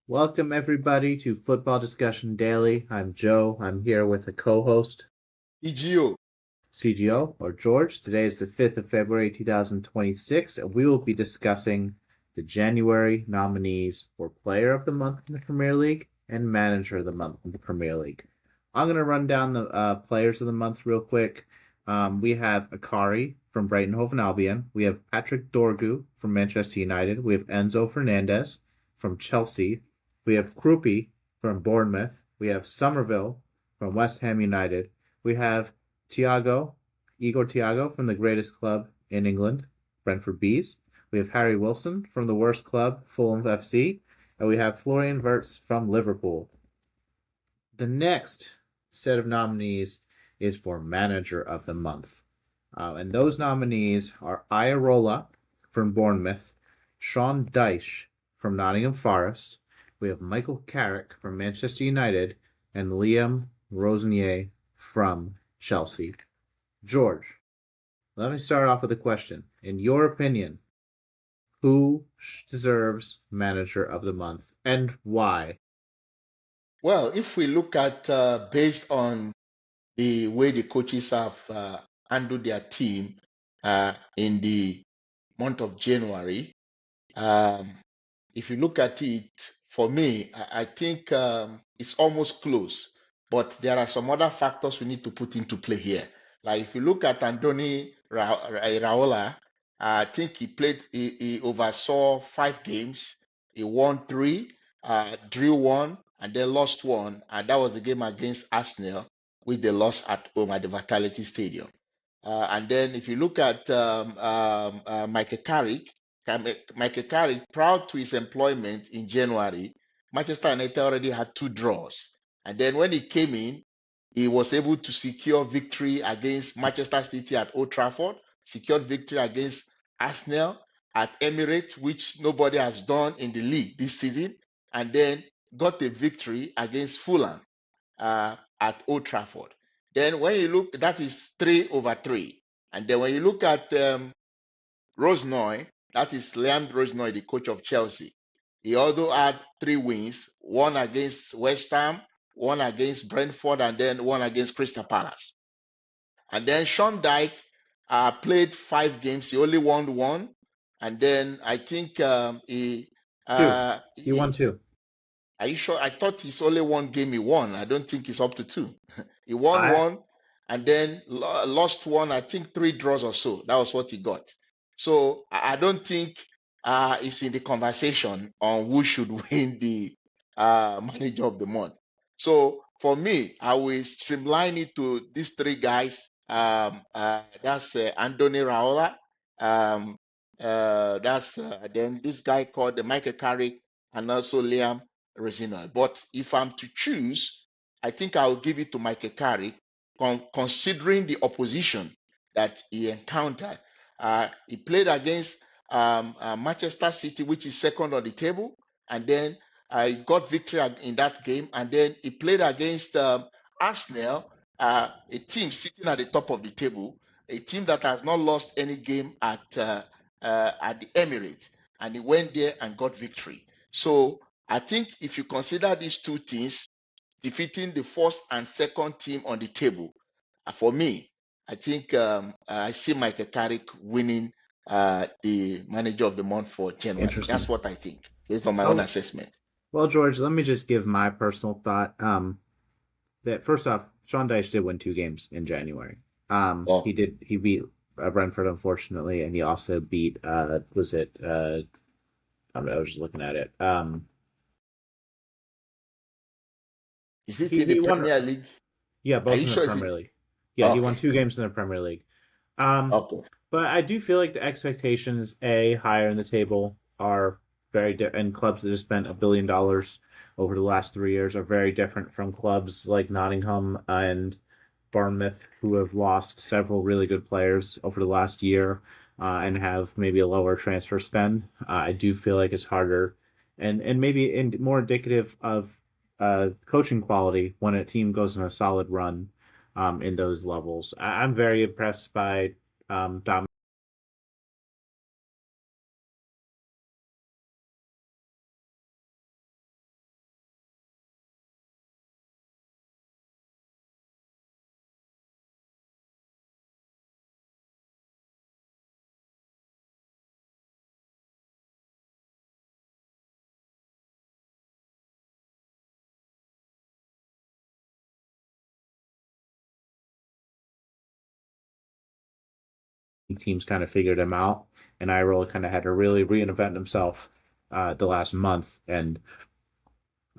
Welcome, everybody, to Football Discussion Daily. I'm Joe. I'm here with a co host, EGO. CGO, or George. Today is the 5th of February, 2026, and we will be discussing the January nominees for Player of the Month in the Premier League and Manager of the Month in the Premier League. I'm going to run down the Players of the Month real quick. We have Akari from Brighton Hove and Albion. We have Patrick Dorgu from Manchester United. We have Enzo Fernandez from Chelsea. We have Krupi from Bournemouth. We have Somerville from West Ham United. We have Igor Thiago from the greatest club in England, Brentford Bees. We have Harry Wilson from the worst club, Fulham FC. And we have Florian Wirtz from Liverpool. The next set of nominees is for Manager of the Month. And those nominees are Ayarola from Bournemouth, Sean Dyche from Nottingham Forest. We have Michael Carrick from Manchester United and Liam Rosenier from Chelsea. George, let me start off with a question. In your opinion, who deserves Manager of the Month and why? Well, if we look at based on the way the coaches have handled their team in the month of January, um, if you look at it, for me, I think it's almost close. But there are some other factors we need to put into play here. Like if you look at Andoni Raola, I think he oversaw 5 games. He won three, drew one, and then lost one. And that was the game against Arsenal, which they lost at home at the Vitality Stadium. And then if you look at Michael Carrick, Michael Carrick, proud to his employment in January, Manchester United already had 2 draws. And then when he came in, he was able to secure victory against Manchester City at Old Trafford, secured victory against Arsenal at Emirates, which nobody has done in the league this season, and then got a victory against Fulham at Old Trafford. Then when you look, that is 3/3. And then when you look at Rosnoy, that is Liam Rosnoy, the coach of Chelsea. He also had 3 wins, one against West Ham, one against Brentford, and then one against Crystal Palace. And then Sean Dyche played 5 games. He only won one. And then I think Two. He won two. are you sure? I thought it's only 1 game he won. I don't think it's up to two. He won I one and then lost one, I think 3 draws or so. That was what he got. So I don't think it's in the conversation on who should win the manager of the month. So for me, I will streamline it to these 3 guys. That's Andoni Raola. That's then this guy called Michael Carrick and also Liam Rosina. But if I'm to choose, I think I'll give it to Michael Carrick, considering the opposition that he encountered. He played against Manchester City, which is second on the table, and then he got victory in that game. And then he played against Arsenal, a team sitting at the top of the table, a team that has not lost any game at the Emirates, and he went there and got victory. So I think if you consider these two things, defeating the first and second team on the table, for me, I think I see Michael Carrick winning the manager of the month for January. Interesting. That's what I think, based on my own Well, assessment. well, George, let me just give my personal thought. That first off, Sean Dyche did win two games in January. Oh, He beat Brentford, unfortunately, and he also beat was it I was just looking at it. is it He in the he won, Premier League? yeah, Are both you in the sure it's Premier in? League. Yeah, he won Okay, two games in the Premier League. Um, okay. but I do feel like the expectations higher in the table are and clubs that have spent $1 billion over the last 3 years are very different from clubs like Nottingham and Bournemouth, who have lost several really good players over the last year and have maybe a lower transfer spend. I do feel like it's harder and maybe more indicative of coaching quality when a team goes on a solid run in those levels. I'm very impressed by Dom teams kind of figured him out, and Irola kind of had to really reinvent himself the last month. And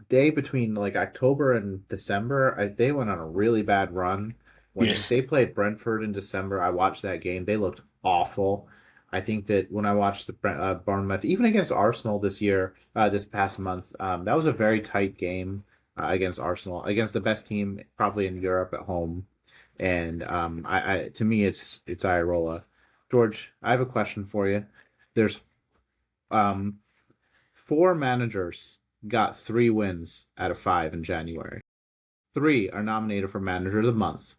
they between like October and December, they went on a really bad run. When Yes. they played Brentford in December, I watched that game. They looked awful. I think that when I watched the Bournemouth, even against Arsenal this year, this past month, that was a very tight game against Arsenal, against the best team probably in Europe at home. And to me, it's Irola. George, I have a question for you. There's um, four managers got 3 wins out of 5 in January. 3 are nominated for Manager of the Month.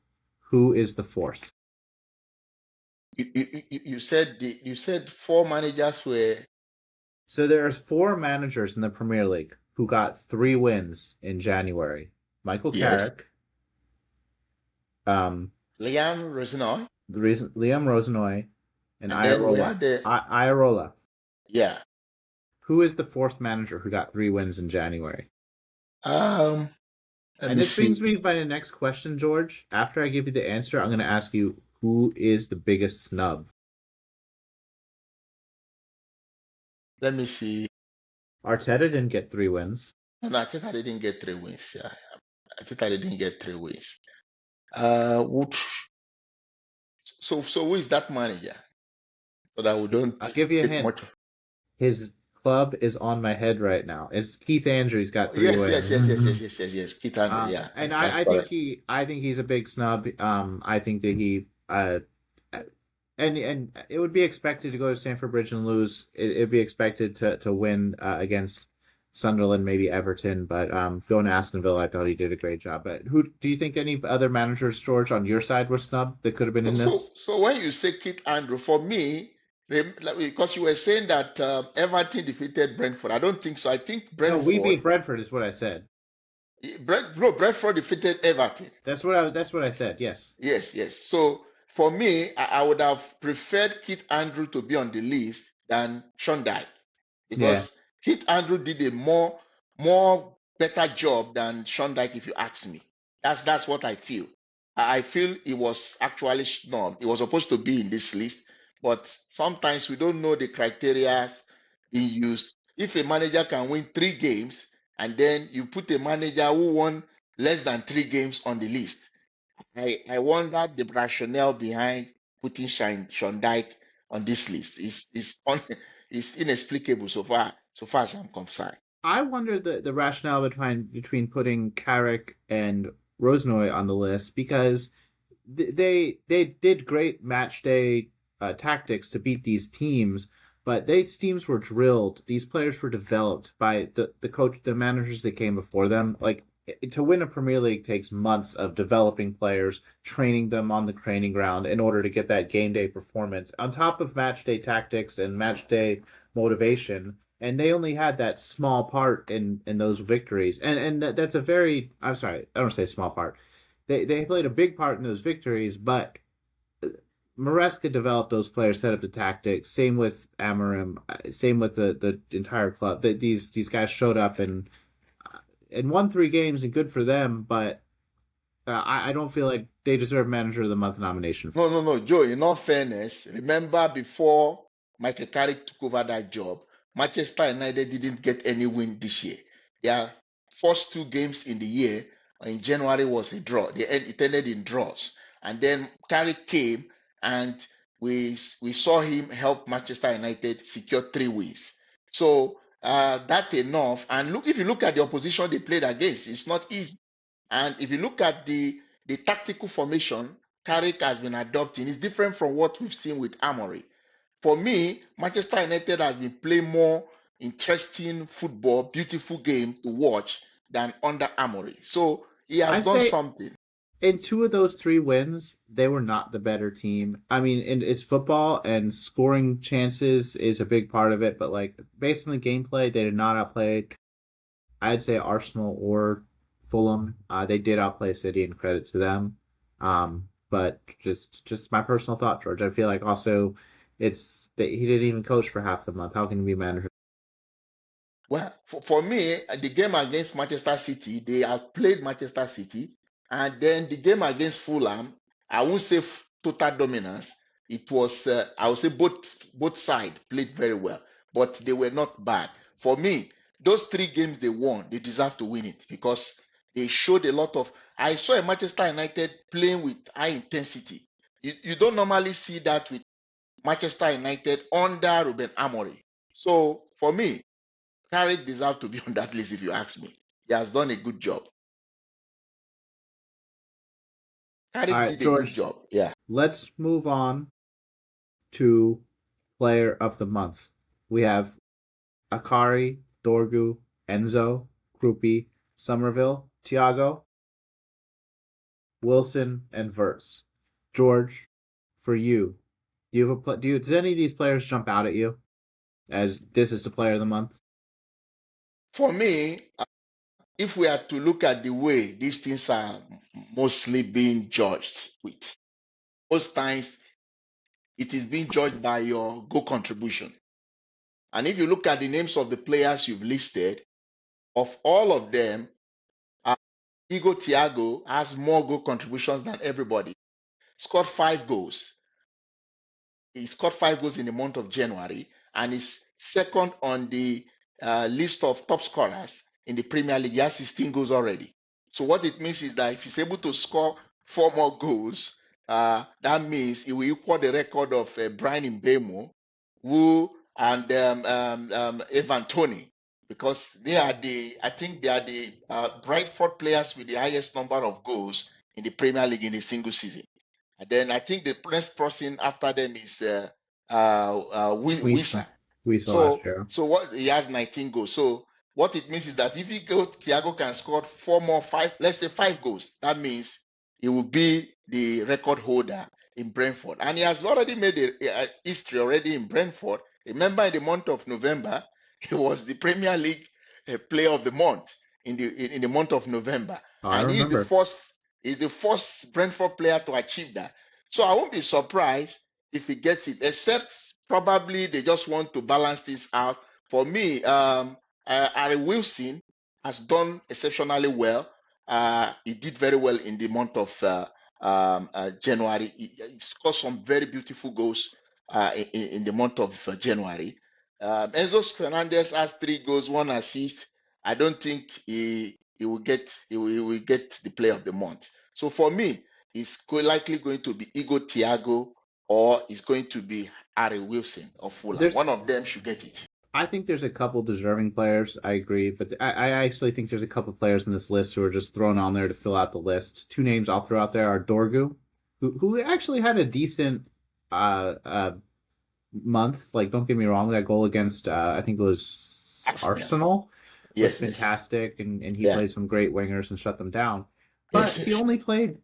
Who is the fourth? You said four managers were. So there's 4 managers in the Premier League who got 3 wins in January. Michael Yes. Carrick, um, Liam Rosenoy, the reason Liam Rosenoy, and and then we had the. Irola. Yeah. Who is the fourth manager who got 3 wins in January? Um. Let And me this see. brings me by the next question, George. After I give you the answer, I'm going to ask you who is the biggest snub. Let me see. Arteta didn't get 3 wins. No, I think I didn't get 3 wins. Yeah. I think I didn't get 3 wins. Would, so who is that manager? So that we don't I'll give you a take hint. much. His club is on my head right now. It's Keith Andrews got three Yes, yes, wins. yes, yes, yes, yes, yes, yes. Keith Andrew. Yeah, And that's I think correct. I think he's a big snub. I think that he and it would be expected to go to Stamford Bridge and lose. It'd be expected to win against Sunderland, maybe Everton, but going to Aston Villa, I thought he did a great job. But who do you think any other managers, George, on your side were snubbed that could have been So, in so, this? so when you say Keith Andrew, for me, because you were saying that Everton defeated Brentford, I don't think so. I think No, we Brentford, beat Brentford, is what I said. No, Brentford defeated Everton. That's what I said. Yes. Yes, yes. So for me, I would have preferred Keith Andrew to be on the list than Sean Dyche Yeah. because Keith Andrew did a more better job than Sean Dyche, if you ask me. That's what I feel. I feel he was actually snubbed. He was supposed to be in this list, but sometimes we don't know the criteria being used. If a manager can win 3 games and then you put a manager who won less than 3 games on the list, I wonder the rationale behind putting Sean Dyche on this list is inexplicable so far as I'm concerned. I wonder the rationale between putting Carrick and Rosnoy on the list because they did great match day tactics to beat these teams, but these teams were drilled. These players were developed by the coach, the managers that came before them. Like to win a Premier League takes months of developing players, training them on the training ground in order to get that game day performance on top of match day tactics and match day motivation. And they only had that small part in those victories, and that's a very I'm sorry I don't say small part they played a big part in those victories, but Maresca developed those players, set up the tactics. Same with Amarim. Same with the entire club. That these guys showed up and won 3 games, and good for them. But I don't feel like they deserve Manager of the Month nomination. No, no, no, Joe, in all fairness, remember before Michael Carrick took over that job, Manchester United didn't get any win this year. Their first 2 games in the year in January was a draw. It ended in draws. And then Carrick came and we saw him help Manchester United secure 3 wins. So that's enough. And look, if you look at the opposition they played against, it's not easy. And if you look at the tactical formation Carrick has been adopting, is different from what we've seen with Amory. For me, Manchester United has been playing more interesting football, beautiful game to watch than under Amory. So he has I done say something. in 2 of those 3 wins, they were not the better team. I mean, it's football and scoring chances is a big part of it, but like based on the gameplay, they did not outplay I'd say Arsenal or Fulham. They did outplay City, and credit to them. But just my personal thought, George. I feel like also it's that he didn't even coach for half the month. How can he be manager? Well, for me, the game against Manchester City, they outplayed Manchester City. And then the game against Fulham, I won't say total dominance, It was, I would say, both sides played very well, but they were not bad. For me, those 3 games they won, they deserve to win it because they showed a lot of. I saw a Manchester United playing with high intensity. You don't normally see that with Manchester United under Ruben Amorim. So for me, Carrick deserves to be on that list if you ask me. He has done a good job. All Carrick right, did a good George, job. Yeah. let's move on to player of the month. We have Akari, Dorgu, Enzo, Krupi, Somerville, Thiago, Wilson, and Verts. George, for you, do you have a does any of these players jump out at you as this is the player of the month? For me, if we are to look at the way these things are mostly being judged with, most times it is being judged by your goal contribution. And if you look at the names of the players you've listed, of all of them, uh, Igo Thiago has more goal contributions than everybody. Scored 5 goals. He scored 5 goals in the month of January and is second on the list of top scorers in the Premier League. He has 16 goals already. So what it means is that if he's able to score 4 more goals, that means he will equal the record of Brian Mbemo, who and Evan Tony, because I think they are the Brentford players with the highest number of goals in the Premier League in a single season. And then I think the next person after them is We Wisa. saw we saw last So year. so what he has 19 goals. So what it means is that if Thiago can score 4 more, let's say 5 goals, that means he will be the record holder in Brentford. And he has already made a history already in Brentford. Remember, in the month of November, he was the Premier League Player of the Month in the month of November, Oh, I and remember. he's the first Brentford player to achieve that. So I won't be surprised if he gets it, except probably they just want to balance this out. For me, Harry Wilson has done exceptionally well. He did very well in the month of January. He scored some very beautiful goals in the month of January. Enzo Fernandez has 3 goals, 1 assist. I don't think he will get the player of the month. So for me, it's likely going to be Igo Thiago or it's going to be Harry Wilson of Fulham. There's One of them should get it. I think there's a couple deserving players. I agree, but I actually think there's a couple players in this list who are just thrown on there to fill out the list. Two names I'll throw out there are Dorgu, who actually had a decent uh, uh, month. Like, don't get me wrong, that goal against I think it was Arsenal. Arsenal was Yes, yes. fantastic, and he Yeah. played some great wingers and shut them down. But Yes, he yes. only played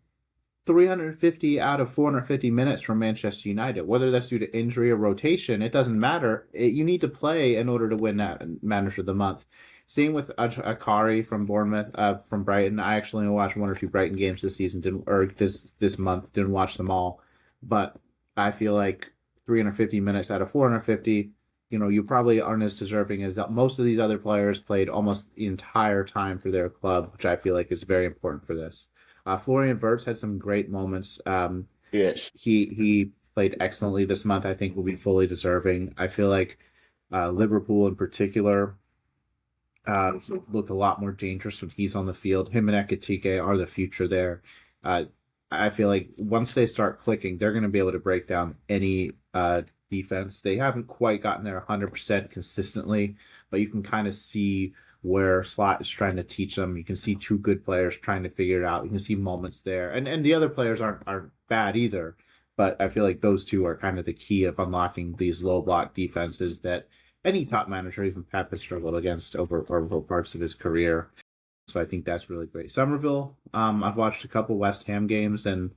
350 out of 450 minutes for Manchester United. Whether that's due to injury or rotation, it doesn't matter. You need to play in order to win that Manager of the Month. Same with Akari from Bournemouth, from Brighton. I actually only watched 1 or 2 Brighton games this season, or this month. Didn't watch them all, but I feel like 350 minutes out of 450. You probably aren't as deserving as most of these other players played almost the entire time for their club, which I feel like is very important for this. Florian Wirtz had some great moments. Yes. He played excellently this month. I think will be fully deserving. I feel like Liverpool in particular look a lot more dangerous when he's on the field. Him and Ekitike are the future there. Uh, I feel like once they start clicking, they're going to be able to break down any defense. They haven't quite gotten there 100% consistently, but you can kind of see where Slot is trying to teach them. You can see two good players trying to figure it out. You can see moments there, and the other players aren't bad either. But I feel like those two are kind of the key of unlocking these low block defenses that any top manager, even Pep, has struggled against over parts of his career. So I think that's really great. Somerville, I've watched a couple West Ham games, and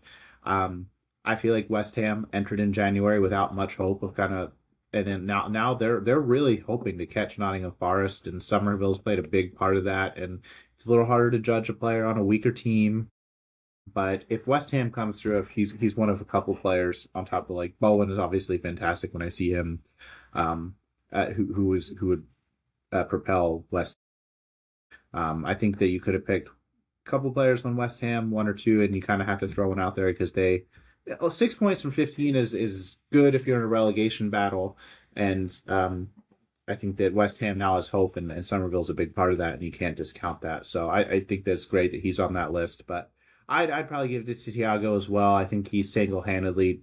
I feel like West Ham entered in January without much hope of kind of, and then now they're really hoping to catch Nottingham Forest, and Somerville's played a big part of that. And it's a little harder to judge a player on a weaker team. But if West Ham comes through, if he's one of a couple players on top of, like, Bowen is obviously fantastic when I see him, um, who would propel West. I think that you could have picked a couple players on West Ham, 1 or 2, and you kind of have to throw one out there because they Well, 6 points from 15 is good if you're in a relegation battle, and I think that West Ham now has hope, and Somerville's a big part of that, and you can't discount that. So I think that's great that he's on that list. But I'd probably give it to Thiago as well. I think he single handedly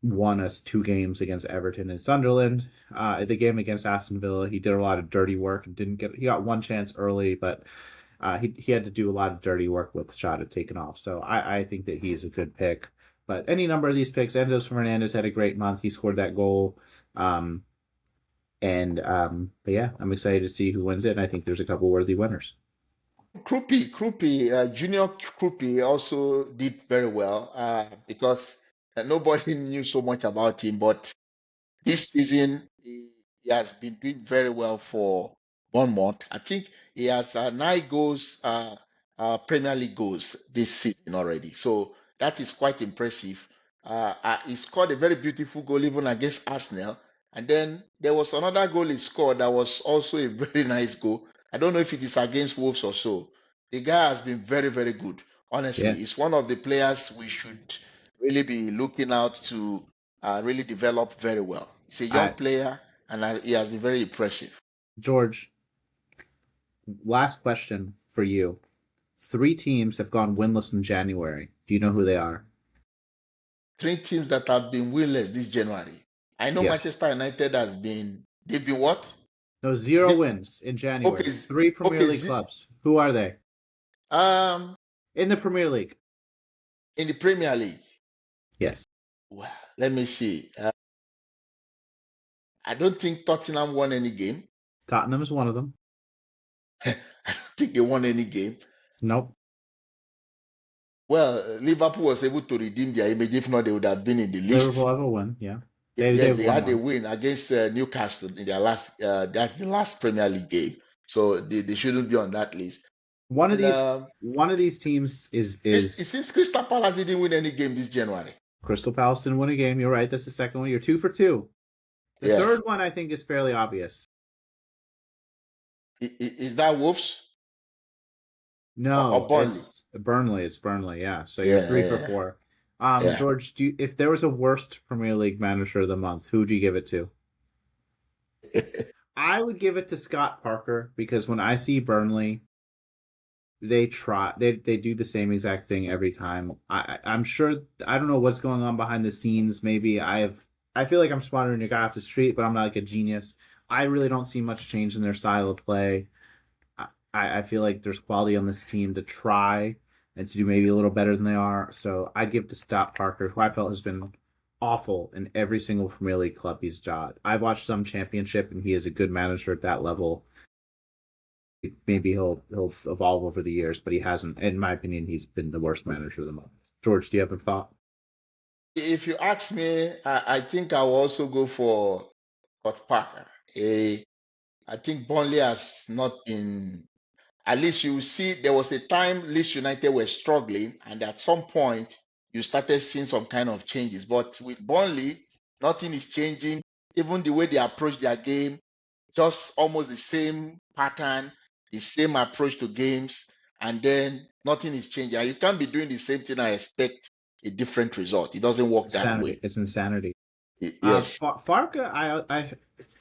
won us 2 games against Everton and Sunderland. The game against Aston Villa, he did a lot of dirty work and didn't get. He got one chance early, but he had to do a lot of dirty work with the shot had taken off. So I think that he's a good pick. But any number of these picks, Enzo Fernandez had a great month. He scored that goal. But yeah, I'm excited to see who wins it. And I think there's a couple worthy winners. Junior Krupi also did very well because nobody knew so much about him, but this season he has been doing very well for Bournemouth. I think he has 9 goals, Premier League goals this season already. So that is quite impressive. He scored a very beautiful goal even against Arsenal. And then there was another goal he scored that was also a very nice goal. I don't know if it is against Wolves or so. The guy has been very, very good. Honestly, Yeah. he's one of the players we should really be looking out to really develop very well. He's a young I player and he has been very impressive. George, last question for you. 3 teams have gone winless in January. Do you know who they are? 3 teams that have been winless this January. I know Yeah. Manchester United they've been what? No, Is 0 it wins in January. okay? 3 Premier League clubs. Who are they? Um, In the Premier League. in the Premier League. Yes. Well, let me see. I don't think Tottenham won any game. Tottenham is one of them. I don't think they won any game. Nope. Well, Liverpool was able to redeem their image. If not, they would have been in the list. Liverpool have a win, yeah. Yes, They've they won had a one. win against Newcastle in their last. That's the last Premier League game, so they shouldn't be on that list. One of And these teams it is seems Crystal Palace didn't win any game this January. Crystal Palace didn't win a game. You're right. That's the second one. You're 2 for 2. The Yes. third one I think is fairly obvious. Is that Wolves? No, Or Burnley? it's Burnley. It's Burnley. Yeah. So you're 3 for 4. Yeah. George, if there was a worst Premier League manager of the month, who would you give it to? I would give it to Scott Parker because when I see Burnley, they do the same exact thing every time. I'm sure I don't know what's going on behind the scenes. Maybe I feel like I'm smarter than a guy off the street, but I'm not like a genius. I really don't see much change in their style of play. I feel like there's quality on this team to try and to do maybe a little better than they are. So I'd give it to Scott Parker, who I felt has been awful in every single Premier League club he's got. I've watched some Championship, and he is a good manager at that level. Maybe he'll evolve over the years, but he hasn't. In my opinion, he's been the worst manager of the month. George, do you have a thought? If you ask me, I think I will also go for Scott Parker. I think Burnley has not been. At least you see, there was a time Leeds United were struggling, and at some point you started seeing some kind of changes. But with Burnley, nothing is changing. Even the way they approach their game, just almost the same pattern, the same approach to games, and then nothing is changing. And you can't be doing the same thing and expect a different result. It doesn't work that way. It's insanity. Yes. Farka, I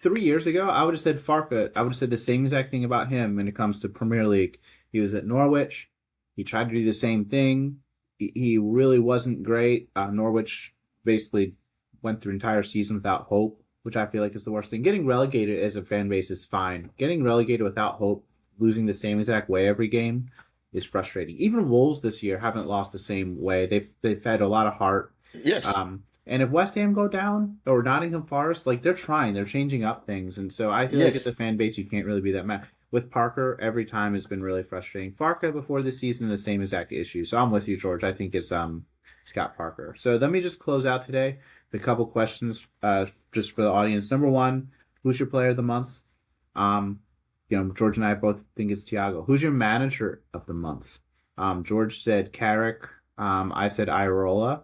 3 years ago, I would have said Farka. I would have said the same exact thing about him when it comes to Premier League. He was at Norwich. He tried to do the same thing. He really wasn't great. Norwich basically went through an entire season without hope, which I feel like is the worst thing. Getting relegated as a fan base is fine. Getting relegated without hope, losing the same exact way every game, is frustrating. Even Wolves this year haven't lost the same way. They've had a lot of heart. Yes. And if West Ham go down or Nottingham Forest, like they're trying, they're changing up things, and so I feel like as a fan base, you can't really be that mad. With Parker, every time has been really frustrating. Farka before the season, the same exact issue. So I'm with you, George. I think it's Scott Parker. So let me just close out today with a couple questions just for the audience. Number one, who's your player of the month? George and I both think it's Thiago. Who's your manager of the month? George said Carrick. I said Irola.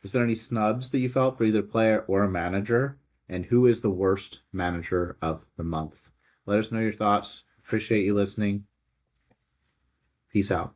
Was there any snubs that you felt for either player or a manager? And who is the worst manager of the month? Let us know your thoughts. Appreciate you listening. Peace out.